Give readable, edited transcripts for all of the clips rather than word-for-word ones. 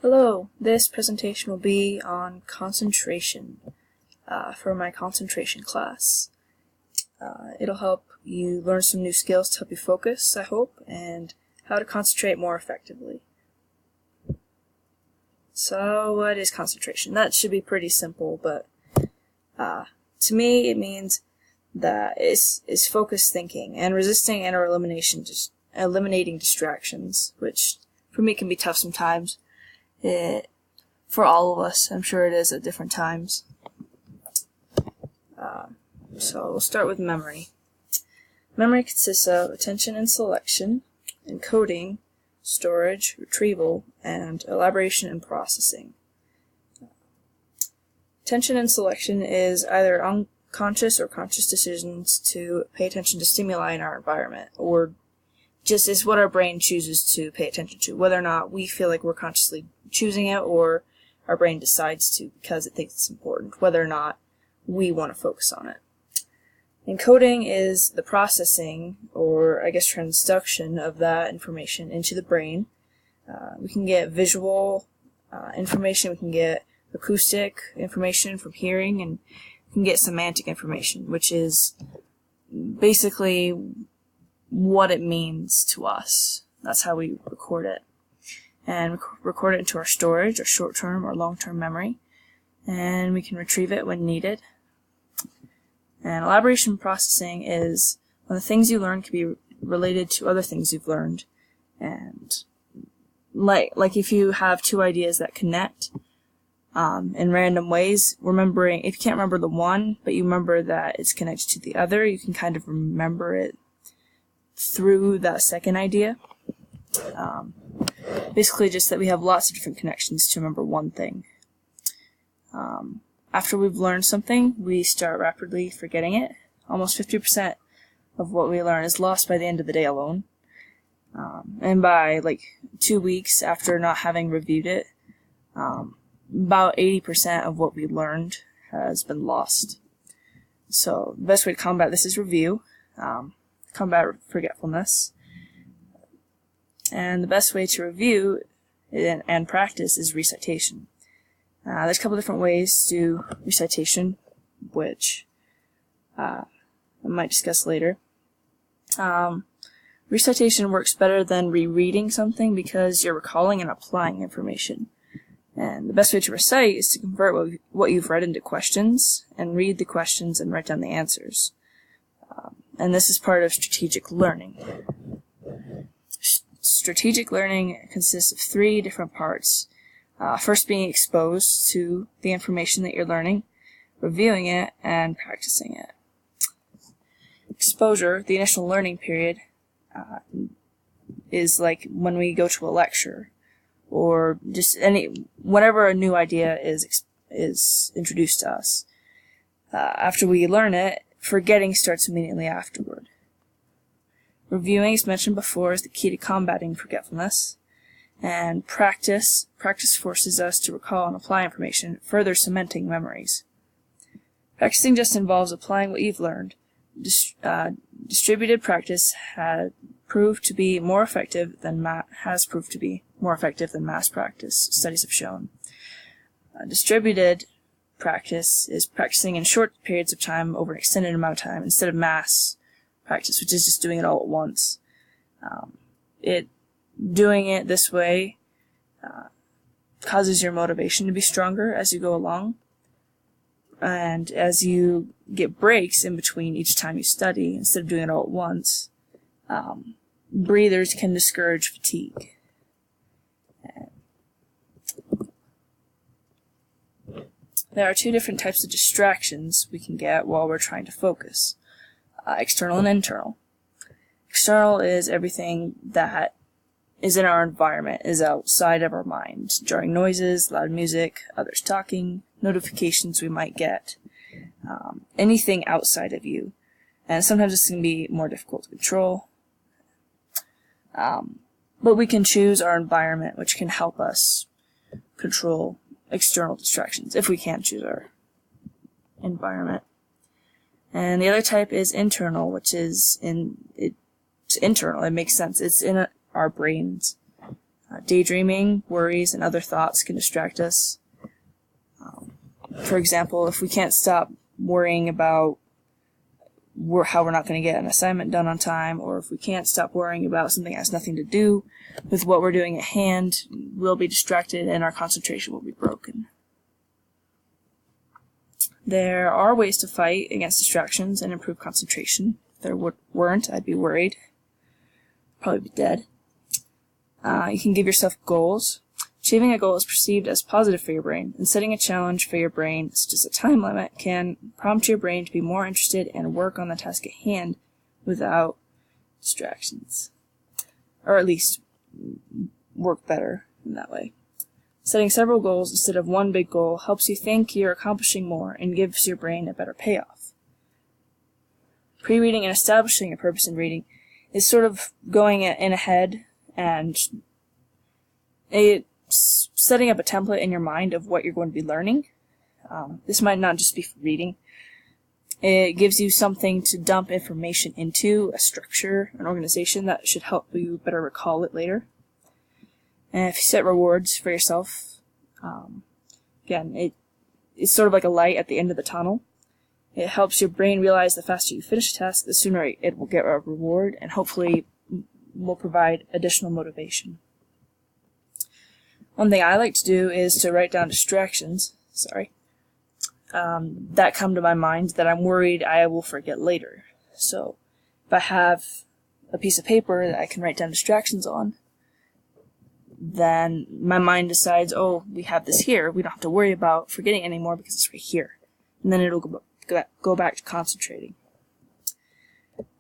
Hello, this presentation will be on concentration for my concentration class. It'll help you learn some new skills to help you focus, I hope, and how to concentrate more effectively. So what is concentration? That should be pretty simple, but to me it means that it's focused thinking and resisting and or eliminating distractions, which for me can be tough sometimes. For all of us, I'm sure it is at different times. So we'll start with memory. Memory consists of attention and selection, encoding, storage, retrieval, and elaboration and processing. Attention and selection is either unconscious or conscious decisions to pay attention to stimuli in our environment, or just is what our brain chooses to pay attention to, whether or not we feel like we're consciously choosing it or our brain decides to because it thinks it's important, whether or not we want to focus on it. Encoding is the processing, or I guess transduction, of that information into the brain. We can get visual information, we can get acoustic information from hearing, and we can get semantic information, which is basically what it means to us. That's how we record it. And record it into our storage, or short-term or long-term memory, and we can retrieve it when needed. And elaboration processing is when the things you learn can be related to other things you've learned, and like if you have two ideas that connect in random ways, remembering, if you can't remember the one but you remember that it's connected to the other, you can kind of remember it through that second idea. Basically just that we have lots of different connections to remember one thing. After we've learned something, we start rapidly forgetting it. Almost 50% of what we learn is lost by the end of the day alone. And by 2 weeks after not having reviewed it, about 80% of what we learned has been lost. So the best way to combat this is review, combat forgetfulness. And the best way to review and practice is recitation. There's a couple different ways to do recitation, which I might discuss later. Recitation works better than rereading something because you're recalling and applying information. And the best way to recite is to convert what you've read into questions, and read the questions and write down the answers. And this is part of strategic learning. Strategic learning consists of 3 different parts. First, being exposed to the information that you're learning, reviewing it, and practicing it. Exposure, the initial learning period, is like when we go to a lecture, or just whenever a new idea is introduced to us. After we learn it, forgetting starts immediately afterward. Reviewing, as mentioned before, is the key to combating forgetfulness. And practice forces us to recall and apply information, further cementing memories. Practicing just involves applying what you've learned. Distributed practice has proved to be more effective than mass practice, studies have shown. Distributed practice is practicing in short periods of time over an extended amount of time, instead of mass practice, which is just doing it all at once. Doing it this way causes your motivation to be stronger as you go along, and as you get breaks in between each time you study, instead of doing it all at once, breathers can discourage fatigue. There are 2 different types of distractions we can get while we're trying to focus. External and internal. External is everything that is in our environment, is outside of our mind. Jarring noises, loud music, others talking, notifications we might get, anything outside of you. And sometimes this can be more difficult to control. But we can choose our environment, which can help us control external distractions, if we can't choose our environment. And the other type is internal, which is it's internal. It makes sense. It's in our brains. Daydreaming, worries, and other thoughts can distract us. For example, if we can't stop worrying about how we're not going to get an assignment done on time, or if we can't stop worrying about something that has nothing to do with what we're doing at hand, we'll be distracted and our concentration will be broken. There are ways to fight against distractions and improve concentration. If there weren't, I'd be worried. Probably be dead. You can give yourself goals. Achieving a goal is perceived as positive for your brain, and setting a challenge for your brain, such as a time limit, can prompt your brain to be more interested and work on the task at hand without distractions. Or at least work better in that way. Setting several goals instead of one big goal helps you think you're accomplishing more and gives your brain a better payoff. Pre-reading and establishing a purpose in reading is sort of going in ahead and setting up a template in your mind of what you're going to be learning. This might not just be for reading. It gives you something to dump information into, a structure, an organization that should help you better recall it later. And if you set rewards for yourself, again, it's sort of like a light at the end of the tunnel. It helps your brain realize the faster you finish a task, the sooner it will get a reward, and hopefully will provide additional motivation. One thing I like to do is to write down distractions, that come to my mind that I'm worried I will forget later. So if I have a piece of paper that I can write down distractions on, then my mind decides, oh, we have this here, we don't have to worry about forgetting anymore because it's right here. And then it'll go back to concentrating.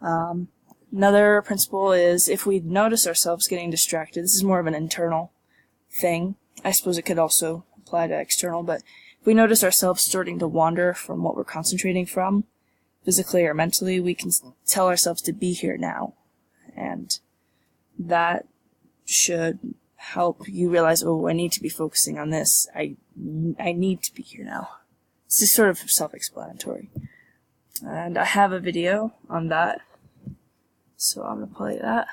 Another principle is if we notice ourselves getting distracted, this is more of an internal thing. I suppose it could also apply to external, but if we notice ourselves starting to wander from what we're concentrating from, physically or mentally, we can tell ourselves to be here now. And that should help you realize, oh, I need to be focusing on this. I need to be here now. It's just sort of self-explanatory. And I have a video on that, so I'm going to play that.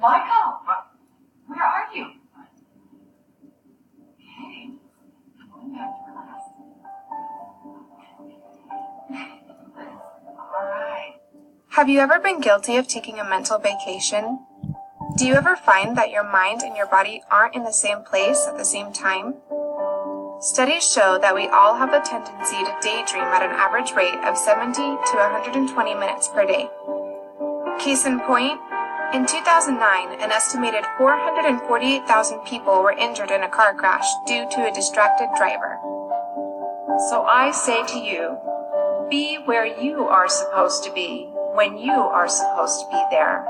Michael, where are you? Hey, going back to class. All right. Have you ever been guilty of taking a mental vacation? Do you ever find that your mind and your body aren't in the same place at the same time? Studies show that we all have the tendency to daydream at an average rate of 70 to 120 minutes per day. Case in point, in 2009, an estimated 448,000 people were injured in a car crash due to a distracted driver. So I say to you, be where you are supposed to be when you are supposed to be there.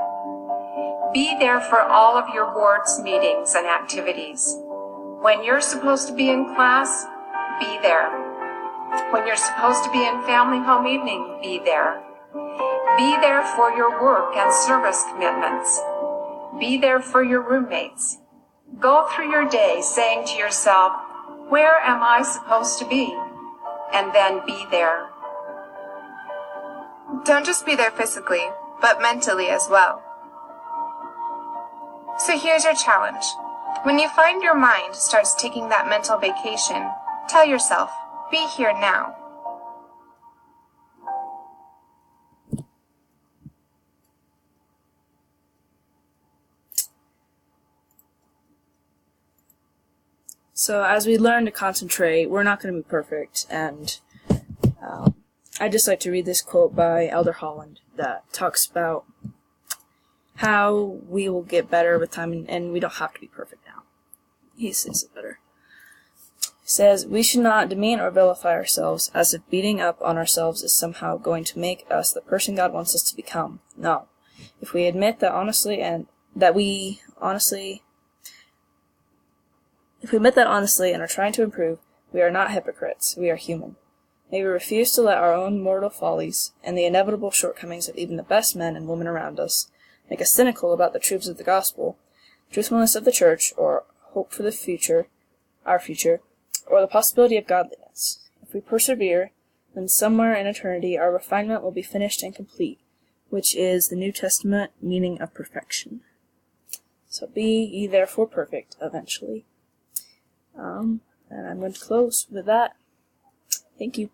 Be there for all of your boards, meetings, and activities. When you're supposed to be in class, be there. When you're supposed to be in family home evening, be there. Be there for your work and service commitments. Be there for your roommates. Go through your day saying to yourself, where am I supposed to be? And then be there. Don't just be there physically, but mentally as well. So here's your challenge. When you find your mind starts taking that mental vacation, tell yourself, be here now. So as we learn to concentrate, we're not going to be perfect, and I just like to read this quote by Elder Holland that talks about how we will get better with time, and we don't have to be perfect now. He says it better. says, we should not demean or vilify ourselves as if beating up on ourselves is somehow going to make us the person God wants us to become. No. If we admit that honestly and are trying to improve, we are not hypocrites. We are human. May we refuse to let our own mortal follies and the inevitable shortcomings of even the best men and women around us make us cynical about the truths of the gospel, truthfulness of the church, or hope for the future, our future, or the possibility of godliness. If we persevere, then somewhere in eternity our refinement will be finished and complete, which is the New Testament meaning of perfection. So be ye therefore perfect eventually. And I'm going to close with that. Thank you.